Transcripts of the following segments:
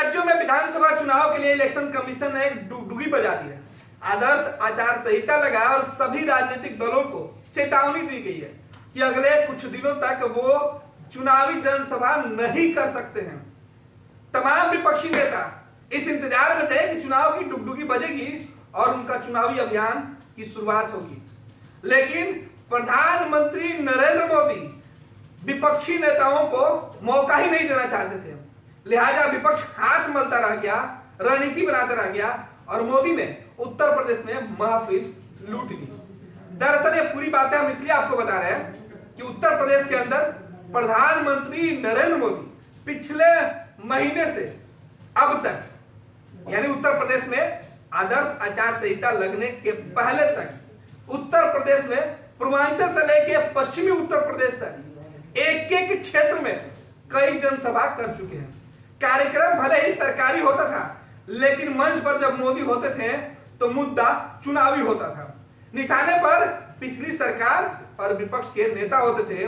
राज्यों में विधानसभा चुनाव के लिए इलेक्शन कमीशन ने एक डुगडुगी बजा दी है। आदर्श आचार संहिता लगाया और सभी राजनीतिक दलों को चेतावनी दी गई है कि अगले कुछ दिनों तक वो चुनावी जनसभा नहीं कर सकते हैं। तमाम विपक्षी नेता इस इंतजार में थे कि चुनाव की डुगडुगी बजेगी और उनका चुनावी अभियान की शुरुआत होगी, लेकिन प्रधानमंत्री नरेंद्र मोदी विपक्षी नेताओं को मौका ही नहीं देना चाहते थे। लिहाजा विपक्ष हाथ मलता रह गया, रणनीति बनाता रह गया और मोदी ने उत्तर प्रदेश में महफिल लूट ली। दरअसल ये पूरी बातें हम इसलिए आपको बता रहे हैं कि उत्तर प्रदेश के अंदर प्रधानमंत्री नरेंद्र मोदी पिछले महीने से अब तक यानी उत्तर प्रदेश में आदर्श आचार संहिता लगने के पहले तक उत्तर प्रदेश में पूर्वांचल से लेकर पश्चिमी उत्तर प्रदेश तक एक एक क्षेत्र में कई जनसभा कर चुके हैं। कार्यक्रम भले ही सरकारी होता था, लेकिन मंच पर जब मोदी होते थे तो मुद्दा चुनावी होता था। निशाने पर पिछली सरकार और विपक्ष के नेता होते थे।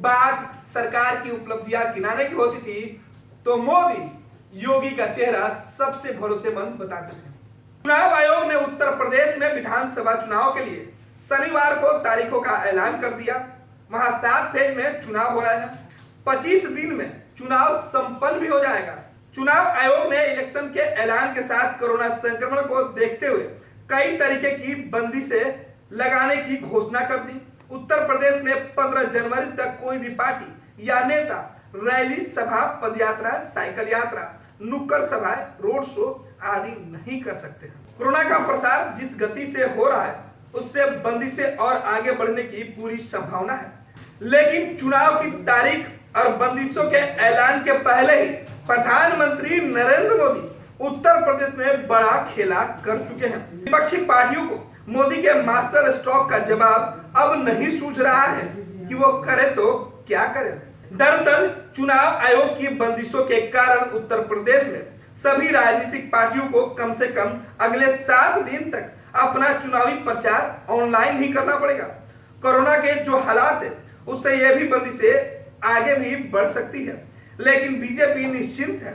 बात सरकार की उपलब्धियां गिनाने की होती थी तो मोदी योगी का चेहरा सबसे भरोसेमंद बताते थे। चुनाव आयोग ने उत्तर प्रदेश में विधानसभा चुनाव के लिए शनिवार को तारीखों का ऐलान कर दिया। वहां 7 फेज में चुनाव हो रहा है। 25 दिन में चुनाव संपन्न भी हो जाएगा। चुनाव आयोग ने इलेक्शन के ऐलान के साथ कोरोना संक्रमण को देखते हुए कई तरीके की बंदी से लगाने की घोषणा कर दी। उत्तर प्रदेश में 15 जनवरी तक कोई भी पार्टी या नेता रैली, सभा, पदयात्रा, साइकिल यात्रा, नुक्कड़ सभाएं, रोड शो आदि नहीं कर सकते हैं। कोरोना का प्रसार जिस गति से हो रहा है उससे बंदी से और आगे बढ़ने की पूरी संभावना है, लेकिन चुनाव की तारीख और बंदिशों के ऐलान के पहले ही प्रधानमंत्री नरेंद्र मोदी उत्तर प्रदेश में बड़ा खेला कर चुके हैं। विपक्षी पार्टियों को मोदी के मास्टर स्ट्रोक का जवाब अब नहीं सूझ रहा है कि वो करे तो क्या करे। दरअसल चुनाव आयोग की बंदिशों के कारण उत्तर प्रदेश में सभी राजनीतिक पार्टियों को कम से कम अगले 7 दिन तक अपना चुनावी प्रचार ऑनलाइन ही करना पड़ेगा। कोरोना के जो हालात है उससे यह भी बंदिशें आगे भी बढ़ सकती है, लेकिन बीजेपी निश्चिंत है।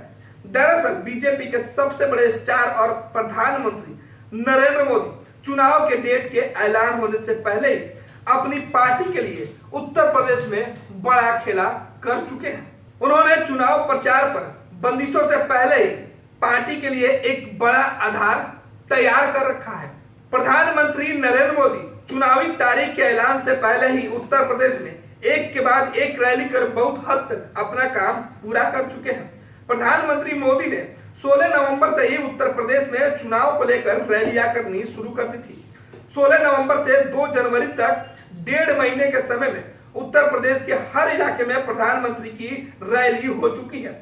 दरअसल बीजेपी के सबसे बड़े स्टार और प्रधानमंत्री नरेंद्र मोदी चुनाव के डेट के ऐलान होने से पहले ही अपनी पार्टी के लिए उत्तर प्रदेश में बड़ा खेला कर चुके हैं। उन्होंने चुनाव प्रचार पर बंदिशों से पहले ही पार्टी के लिए एक बड़ा आधार तैयार कर रखा है। प्रधानमंत्री नरेंद्र मोदी चुनावी तारीख के ऐलान से पहले ही उत्तर प्रदेश में एक के बाद एक रैली कर बहुत हद तक अपना काम पूरा कर चुके हैं। प्रधानमंत्री मोदी ने 16 नवंबर से ही उत्तर प्रदेश में चुनाव को लेकर रैलियां करनी शुरू कर दी थी। 16 नवंबर से 2 जनवरी तक 1.5 महीने के समय में उत्तर प्रदेश के हर इलाके में प्रधानमंत्री की रैली हो चुकी है।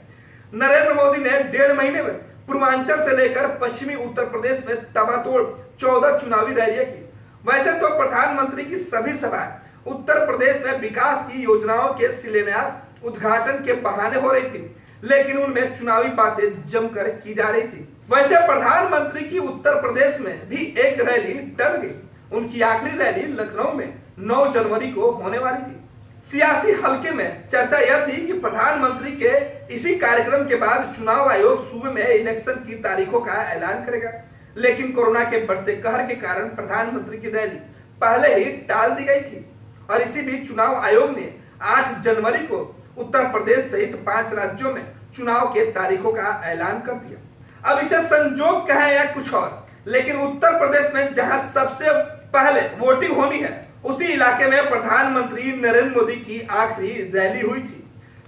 नरेंद्र मोदी ने 1.5 महीने में पूर्वांचल से लेकर पश्चिमी उत्तर प्रदेश में तबातोड़ 14 चुनावी रैलियां की। वैसे तो प्रधानमंत्री की सभी सभाएं उत्तर प्रदेश में विकास की योजनाओं के शिलान्यास, उद्घाटन के बहाने हो रही थी, लेकिन उनमें चुनावी बातें जमकर की जा रही थी। वैसे प्रधानमंत्री की उत्तर प्रदेश में भी एक रैली टल गई। उनकी आखिरी रैली लखनऊ में 9 जनवरी को होने वाली थी। सियासी हलके में चर्चा यह थी कि प्रधानमंत्री के इसी कार्यक्रम के बाद चुनाव आयोग सूबे में इलेक्शन की तारीखों का ऐलान करेगा, लेकिन कोरोना के बढ़ते कहर के कारण प्रधानमंत्री की रैली पहले ही टाल दी गई थी। और इसी बीच चुनाव आयोग ने 8 जनवरी को उत्तर प्रदेश सहित 5 राज्यों में चुनाव के तारीखों का ऐलान कर दिया। अब इसे संजोग कहें या कुछ और, लेकिन उत्तर प्रदेश में जहां सबसे पहले वोटिंग होनी है उसी इलाके में प्रधानमंत्री नरेंद्र मोदी की आखिरी रैली हुई थी।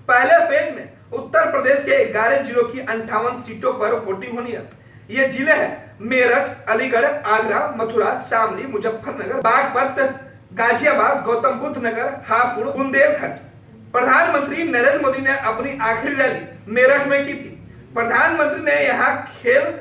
पहले फेज में उत्तर प्रदेश के 11 जिलों की 58 सीटों पर वोटिंग होनी है। ये जिले हैं मेरठ, अलीगढ़, आगरा, मथुरा, शामली, मुजफ्फरनगर, बागपत, गाजियाबाद, गौतम बुद्ध नगर, हापुड़, बुंदेलखंड। प्रधानमंत्री नरेंद्र मोदी ने अपनी आखिरी रैली मेरठ में की थी। प्रधानमंत्री ने यहां खेल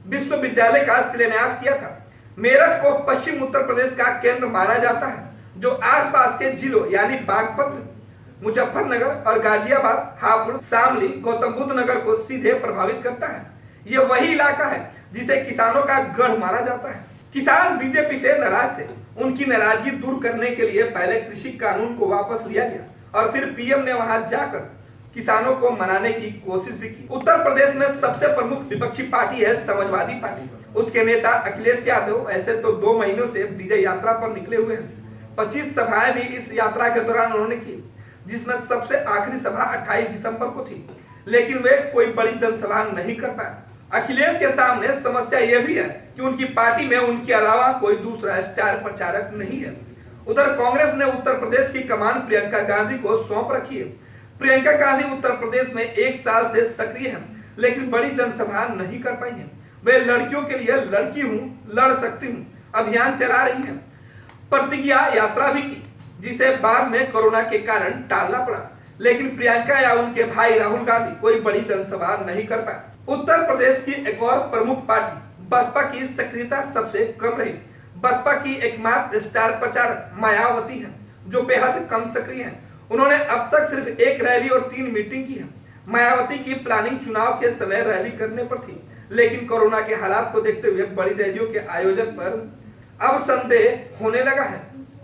विश्वविद्यालय का शिलान्यास किया था। मेरठ को पश्चिम उत्तर प्रदेश का केंद्र माना जाता है, जो आसपास के जिलों यानी बागपत, मुजफ्फरनगर और गाजियाबाद, हापुड़, शामली, गौतम बुद्ध नगर को सीधे प्रभावित करता है। यह वही इलाका है जिसे किसानों का गढ़ माना जाता है। किसान बीजेपी से नाराज थे। उनकी नाराजगी दूर करने के लिए पहले कृषि कानून को वापस लिया गया और फिर पीएम ने वहां जाकर किसानों को मनाने की कोशिश भी की। उत्तर प्रदेश में सबसे प्रमुख विपक्षी पार्टी है समाजवादी पार्टी। उसके नेता अखिलेश यादव ऐसे तो 2 महीनों से विजय यात्रा पर निकले हुए हैं। 25 सभाएं भी इस यात्रा के दौरान उन्होंने की, जिसमें सबसे आखिरी सभा 28 दिसंबर को थी, लेकिन वे कोई बड़ी जनसभा नहीं कर पाए। अखिलेश के सामने समस्या यह भी है कि उनकी पार्टी में उनके अलावा कोई दूसरा स्टार प्रचारक नहीं है। उधर कांग्रेस ने उत्तर प्रदेश की कमान प्रियंका गांधी को सौंप रखी है। प्रियंका गांधी उत्तर प्रदेश में 1 साल से सक्रिय हैं, लेकिन बड़ी जनसभा नहीं कर पाई हैं। वे लड़कियों के लिए लड़की हूं, लड़ सकती हूं अभियान चला रही हैं। प्रतिज्ञा यात्रा भी की, जिसे बाद में कोरोना के कारण टालना पड़ा, लेकिन प्रियंका या उनके भाई राहुल गांधी कोई बड़ी जनसभा नहीं कर पाए। उत्तर प्रदेश की एक और प्रमुख पार्टी बसपा की सक्रियता सबसे कम रही। बसपा की एकमात्र स्टार प्रचारक मायावती है, जो बेहद कम सक्रिय है। उन्होंने अब तक सिर्फ 1 रैली और 3 मीटिंग की है। मायावती की प्लानिंग चुनाव के समय रैली करने पर थी, लेकिन कोरोना के हालात को देखते हुए बड़ी रैलियों के आयोजन पर अब संदेह होने लगा है।